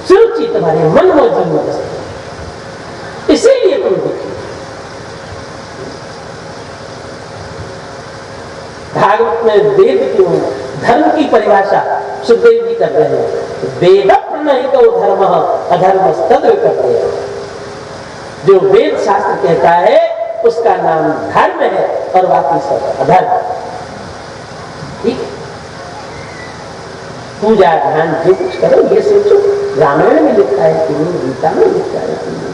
सुरुचि तुम्हारे मन मौजी में बसती, इसीलिए तुम दुखी। भागवत में वेद की धर्म की परिभाषा सुखदेव जी कर रहे हैं। वेद प्रणहितो धर्म अधर्म तद विपर्यय। जो वेद शास्त्र कहता है उसका नाम धर्म है और बाकी सब अधर्म। ठीक, पूजा ध्यान जो कुछ करो ये सोचो रामायण में लिखा है कि नहीं, गीता में लिखा है कि नहीं,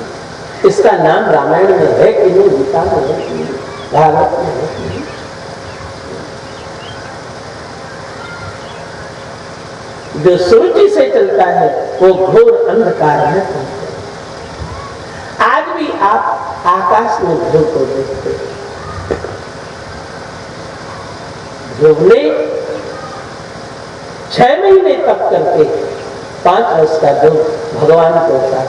इसका नाम रामायण में है कि नहीं, गीता में है कि नहीं, भागवत में है कि नहीं। जो सुरुचि से चलता है वो घोर अंधकार में पहुंचता है। आज भी आप आकाश में ध्रुव को देखते हैं। ध्रुव ने 6 महीने तप करके 5 वर्ष का ध्रुव भगवान को अवतार।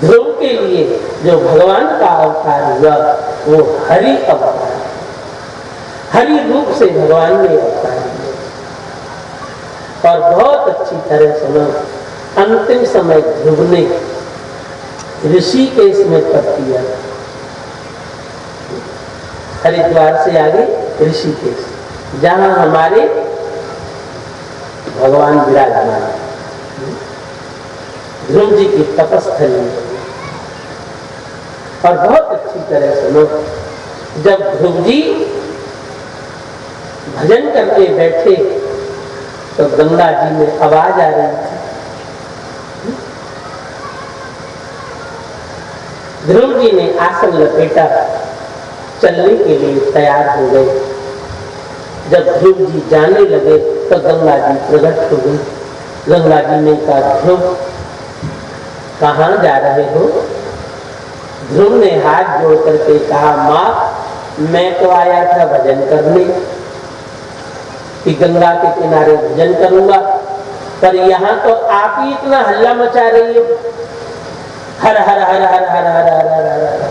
ध्रुव के लिए जो भगवान का अवतार हुआ वो हरि अवतार, हरि रूप से भगवान ने अवतार लिया। और बहुत अच्छी तरह सुनो, अंतिम समय ध्रुव ने ऋषिकेश में तप किया। हरिद्वार से आगे ऋषिकेश, जहां हमारे भगवान विराजमान, ध्रुव जी की तपस्थली। और बहुत अच्छी तरह सुनो, जब ध्रुव जी भजन करके बैठे तो गंगा जी में आवाज आ रही थी। ध्रुव जी ने आसन लपेटा, चलने के लिए तैयार हो गए। जब ध्रुव जी जाने लगे तो गंगा जी प्रकट हो गई। गंगा जी ने कहा, ध्रुव कहाँ जा रहे हो? ध्रुव ने हाथ जोड़ करके कहा, माँ मैं तो आया था भजन करने, कि गंगा के किनारे भजन करूंगा, पर यहाँ तो आप ही इतना हल्ला मचा रही हो, हर हर हर हर हर हर हर हर हर,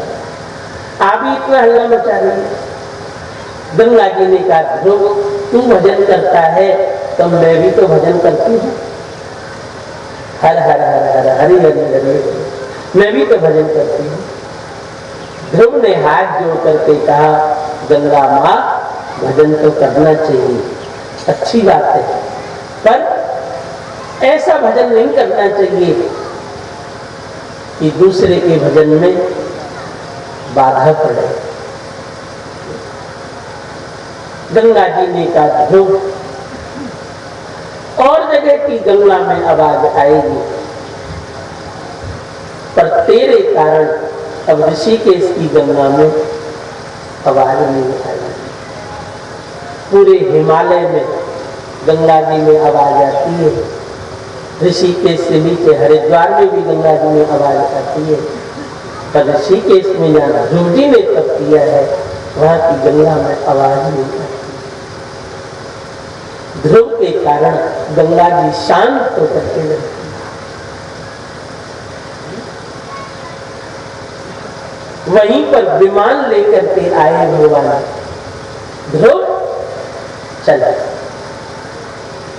आप ही इतना हल्ला मचा रही हो। गंगा जी ने कहा, ध्रुव तू भजन करता है तो मैं भी तो भजन करती हूँ, हर हर हर हर हरि हरि हरि, मैं भी तो भजन करती हूँ। ध्रुव ने हाथ जोड़ करके कहा, गंगा माँ भजन तो करना चाहिए, अच्छी बात है, पर ऐसा भजन नहीं करना चाहिए कि दूसरे के भजन में बाधा पड़े। गंगा जी ने कहा, ध्रुव और जगह की गंगा में आवाज आएगी, पर तेरे कारण अब ऋषिकेश की गंगा में आवाज नहीं आएगी। पूरे हिमालय में गंगा जी में आवाज आती है, ऋषिकेश से नीचे हरिद्वार में भी गंगा जी में आवाज आती है, पर ऋषिकेश में जहाँ ध्रुव जी ने तप किया है वहां की गंगा में आवाज नहीं आती। ध्रुव के कारण गंगा जी शांत होकर के रहती। वहीं पर विमान लेकर के आए भगवान। ध्रुव चला,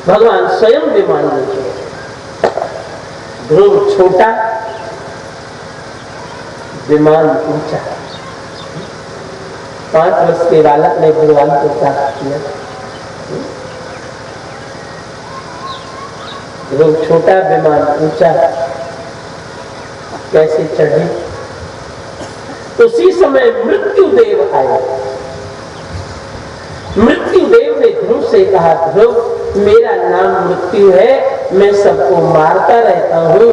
भगवान स्वयं विमान लेके। ध्रुव छोटा, विमान ऊंचा। 5 वर्ष के बालक ने भगवान को प्राप्त किया। ध्रुव छोटा, विमान ऊंचा, कैसे चढ़े? उसी समय मृत्युदेव आए। मृत्युदेव ने ध्रुव से कहा, ध्रुव मेरा नाम मृत्यु है, मैं सबको मारता रहता हूँ,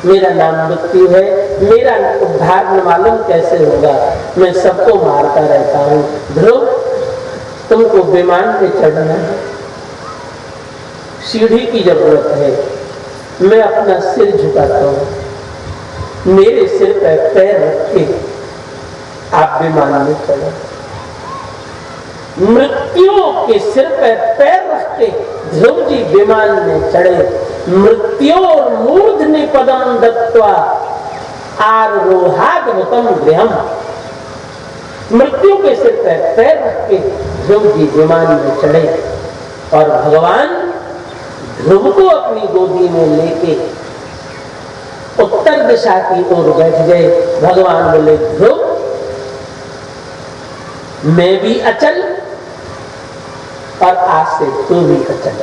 मेरा नाम मृत्यु है, मेरा उद्धार न मालूम कैसे होगा, मैं सबको मारता रहता हूँ। ध्रुव तुमको विमान पे चढ़ना है, सीढ़ी की जरूरत है, मैं अपना सिर झुकाता हूँ, मेरे सिर पर पैर रखे आप विमान में चढ़ो। मृत्यु के सिर पर पैर रख के ध्रुव जी विमान में चढ़े। मृत्यु मूर्धनि पदम दत्वा आरोहागमतम गृहम। मृत्यु के सिर पर पैर रख के ध्रुव जी विमान में चढ़े और भगवान ध्रुव को अपनी गोदी में लेके उत्तर दिशा की ओर बैठ गए। भगवान बोले, ध्रुव मैं भी अचल और आज से तू भी अचल।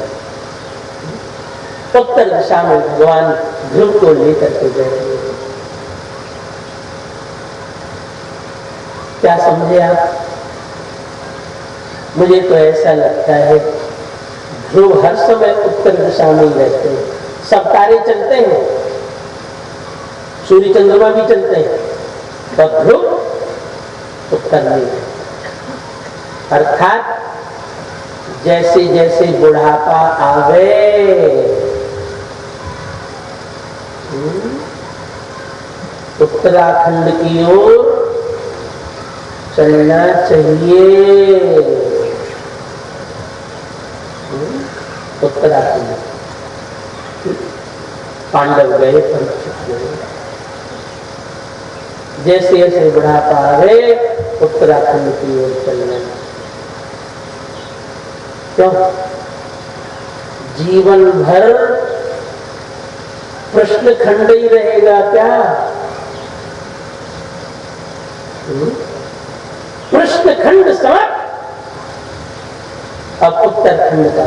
उत्तर दिशा में भगवान ध्रुव को लेकर के बैठे। क्या समझे आप? मुझे तो ऐसा लगता है ध्रुव हर समय उत्तर दिशा में ही रहते हैं। सब तारे चलते हैं, सूर्य चंद्रमा भी चलते हैं, पर ध्रुव उत्तर में है। अर्थात जैसे जैसे बुढ़ापा आवे उत्तराखंड की ओर चलना चाहिए। उत्तराखंड पांडव गए, परीक्षित गए। जैसे जैसे बुढ़ापा आवे उत्तराखंड की ओर चलना। क्यों? जीवन भर प्रश्न खंड ही रहेगा क्या? प्रश्न खंड समाप्त। अब उत्तराखंड का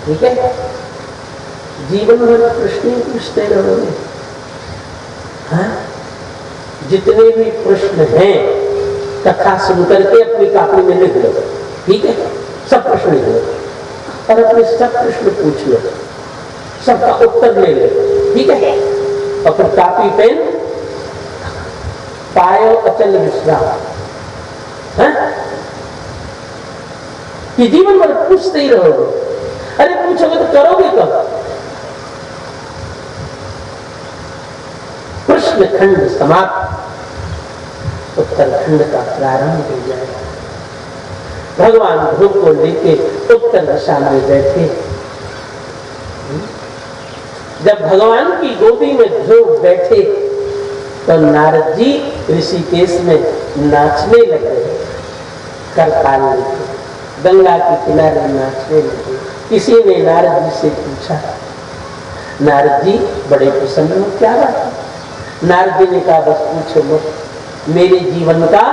ठीक है। जीवन भर प्रश्न ही पूछते रहोगे। हाँ? जितने भी प्रश्न हैं कथा सुनकर के अपनी कॉपी में लिख लो, ठीक है? सब प्रश्न लिख लो और अपने सब प्रश्न पूछ लो, सबका उत्तर ले लो, ठीक है? और फिर कॉपी पेन पायो अचल विश्राम। कि जीवन भर पूछते ही रहोगे। अरे पूछोगे तो करोगे कब? प्रश्न खंड समाप्त, उत्तराखंड का प्रारंभ हो जाएगा। भगवान ध्रुव को लेके उत्तर दिशा में बैठे। जब भगवान की गोदी में ध्रुव बैठे तो नारद जी ऋषिकेश में नाचने लगे, करताल लेके गंगा के किनारे नाचने लगे। किसी ने नारद जी से पूछा, नारद जी बड़े प्रसन्न हो, क्या बात है? नारद जी ने कहा, बस पूछो मत, मेरे जीवन का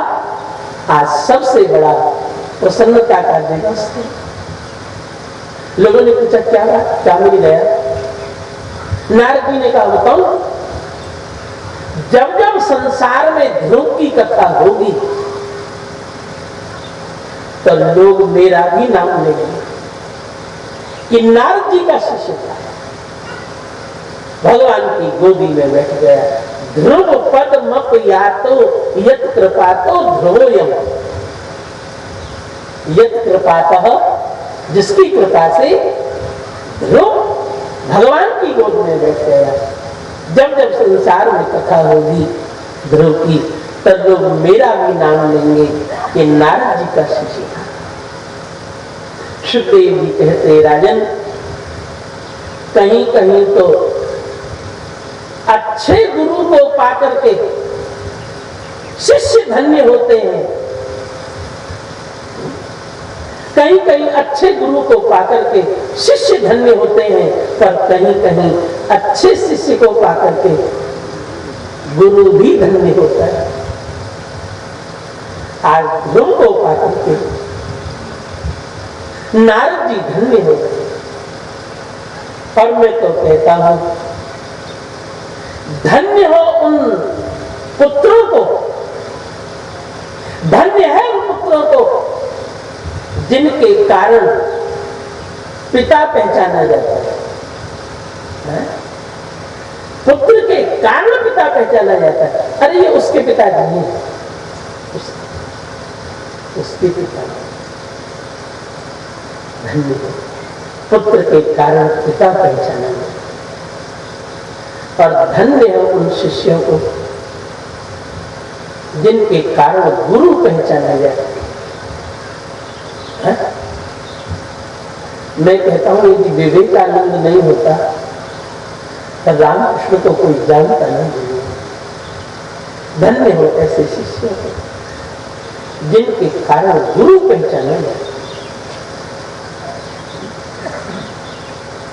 आज सबसे बड़ा प्रसन्नता का दिवस है। लोगों ने पूछा, क्या बात, क्या मिल गया? नारद जी ने कहा, बताओ, जब जब संसार में ध्रुव की कथा होगी तो लोग मेरा भी नाम लेंगे कि नारद जी का शिष्य था। भगवान की गोदी में बैठ गया। ध्रुव पद मप यातो यत कृपातो ध्रुवोयम। यत कृपातः, जिसकी कृपा से ध्रुव भगवान की गोद में बैठ गया। जब जब संसार में कथा होगी ध्रुव की, तब लोग मेरा भी नाम लेंगे कि नारद जी का शिष्य था। सुखदेव जी कहते, राजन, कहीं कहीं तो अच्छे गुरु को पाकर के शिष्य धन्य होते हैं, कहीं कहीं अच्छे गुरु को पाकर के शिष्य धन्य होते हैं, पर कहीं कहीं अच्छे शिष्य को पाकर के गुरु भी धन्य होता है। आज ध्रुव को पाकर के नारद जी धन्य हो गए। और मैं तो कहता हूं, धन्य हो उन पुत्रों को, धन्य है उन पुत्रों को जिनके कारण पिता पहचाना जाता है। पुत्र के कारण पिता पहचाना जाता है। अरे ये उसके पिता नहीं है, उसके पिता। धन्य है पुत्र के कारण पिता पहचाना जाता है। और धन्य है उन शिष्यों को जिनके कारण गुरु पहचाना जाता है। मैं कहता हूं यदि विवेकानंद नहीं होता तो रामकृष्ण को कोई जानता नहीं। धन्य हो ऐसे शिष्यों को जिनके कारण गुरु पहचाना जाता।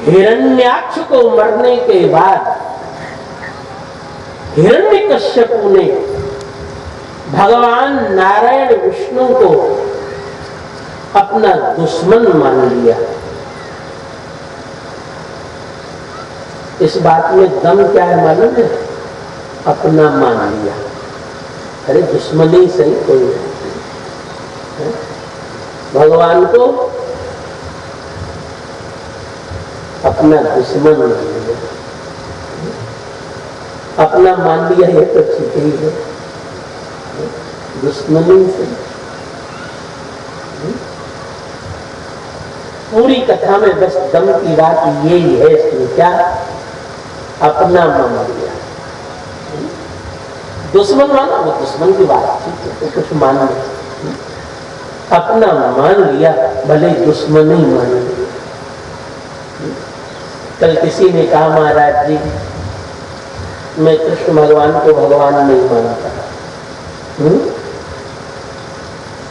हिरण्याक्ष को मरने के बाद हिरण्यकश्यपु ने भगवान नारायण विष्णु को अपना दुश्मन मान लिया। इस बात में दम क्या है मालूम है? अपना मान लिया। अरे दुश्मनी सही कोई है? भगवान को अपना दुश्मन मान लिया, अपना मान लिया, ये तो ठीक ही है। दुश्मनी से पूरी कथा में बस दम की बात यही है, इसमें क्या? अपना मान लिया। दुश्मन माना, वो दुश्मन की बात ठीक है, तो कुछ मान लिया, अपना मान लिया, भले दुश्मन ही मान लिया। कल किसी ने कहा महाराज जी मैं कृष्ण भगवान को भगवान नहीं मानता।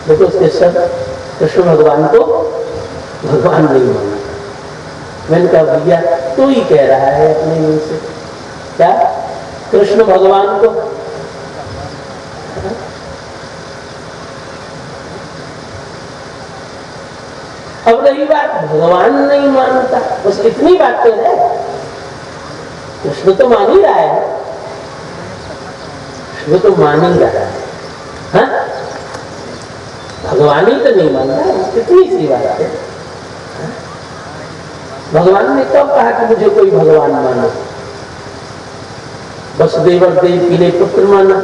देखो उसके सब कृष्ण भगवान को भगवान नहीं मानता। मैंने कहा भैया तू ही कह रहा है अपने मुंह से, क्या कृष्ण भगवान को? अब रही बात भगवान नहीं मानता, बस इतनी बात तो है। कृष्ण तो मान ही रहा है, कृष्ण तो मान ही रहा है, हाँ? भगवान ही तो नहीं मान रहा, कितनी सी बात है। भगवान ने कब कहा कि मुझे कोई भगवान माना? वसुदेवर देवकी ने पुत्र माना,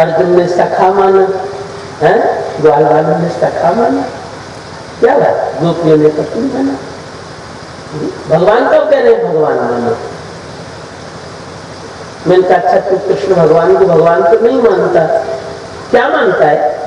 अर्जुन ने सखा माना, ग्वाल वालों ने सखा माना, क्या बात? गोपियों ने पत्नी माना। भगवान कब कह रहे हैं भगवान मानो? मैंने कहा अच्छा तू कृष्ण भगवान को भगवान तो नहीं मानता, क्या मानता है?